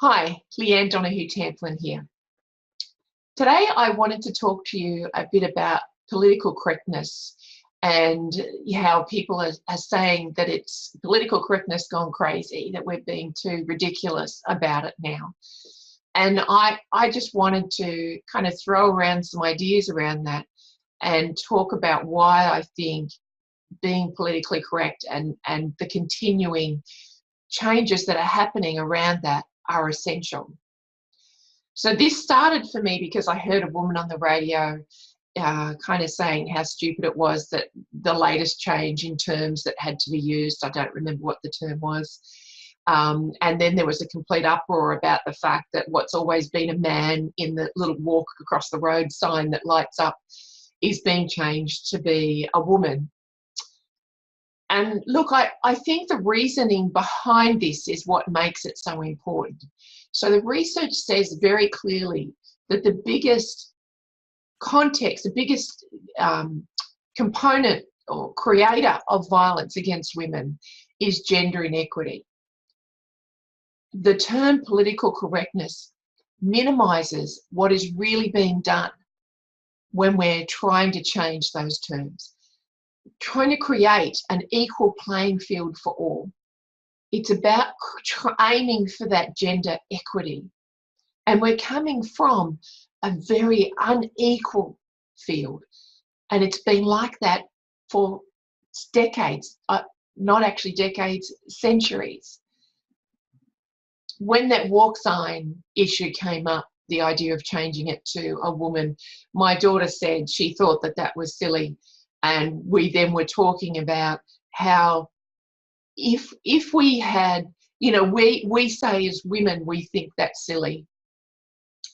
Hi, Leanne Donahue-Tamplin here. Today I wanted to talk to you a bit about political correctness and how people are saying that it's political correctness gone crazy, that we're being too ridiculous about it now. And I just wanted to kind of throw around some ideas around that and talk about why I think being politically correct and the continuing changes that are happening around that are essential. So this started for me because I heard a woman on the radio kind of saying how stupid it was that the latest change in terms that had to be used, I don't remember what the term was, and then there was a complete uproar about the fact that what's always been a man in the little walk across the road sign that lights up is being changed to be a woman. And look, I think the reasoning behind this is what makes it so important. So the research says very clearly that the biggest context, the biggest component or creator of violence against women is gender inequity. The term political correctness minimises what is really being done when we're trying to change those terms. Trying to create an equal playing field for all. It's about aiming for that gender equity. And we're coming from a very unequal field. And it's been like that for decades, not actually decades, centuries. When that walk sign issue came up, the idea of changing it to a woman, my daughter said she thought that that was silly. And we then were talking about how if we had, we say as women, we think that's silly.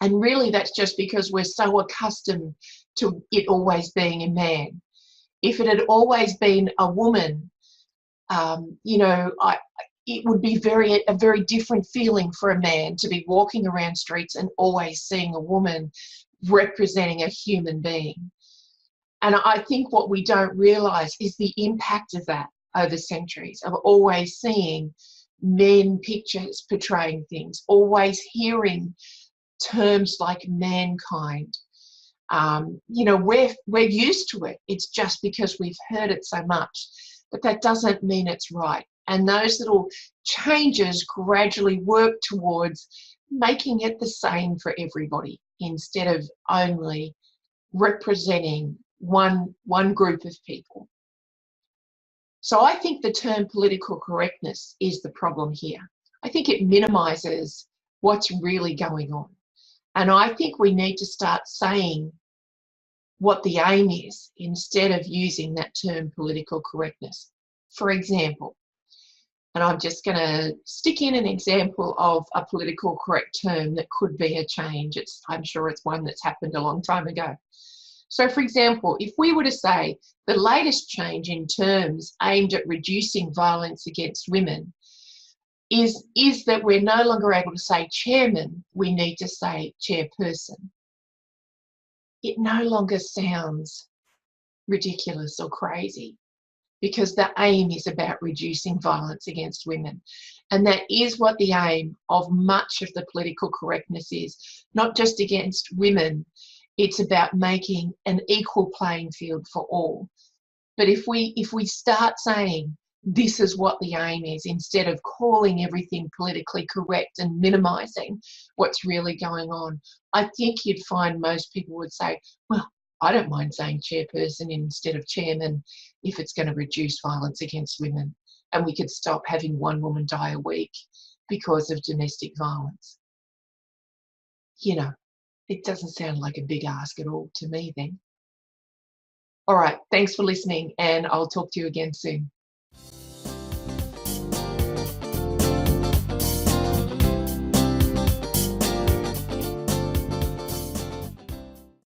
And really that's just because we're so accustomed to it always being a man. If it had always been a woman, it would be a very different feeling for a man to be walking around streets and always seeing a woman representing a human being. And I think what we don't realise is the impact of that over centuries, of always seeing men pictures portraying things, always hearing terms like mankind. We're used to it. It's just because we've heard it so much, but that doesn't mean it's right. And those little changes gradually work towards making it the same for everybody instead of only representing one group of people. So I think the term political correctness is the problem here. I think it minimises what's really going on. And I think we need to start saying what the aim is instead of using that term political correctness. For example, and I'm just going to stick in an example of a political correct term that could be a change. I'm sure it's one that's happened a long time ago. So, for example, if we were to say the latest change in terms aimed at reducing violence against women is that we're no longer able to say chairman, we need to say chairperson. It no longer sounds ridiculous or crazy because the aim is about reducing violence against women. And that is what the aim of much of the political correctness is, not just against women. It's about making an equal playing field for all. But if we start saying this is what the aim is, instead of calling everything politically correct and minimising what's really going on, I think you'd find most people would say, well, I don't mind saying chairperson instead of chairman if it's going to reduce violence against women, and we could stop having one woman die a week because of domestic violence. It doesn't sound like a big ask at all to me then. All right, thanks for listening, and I'll talk to you again soon.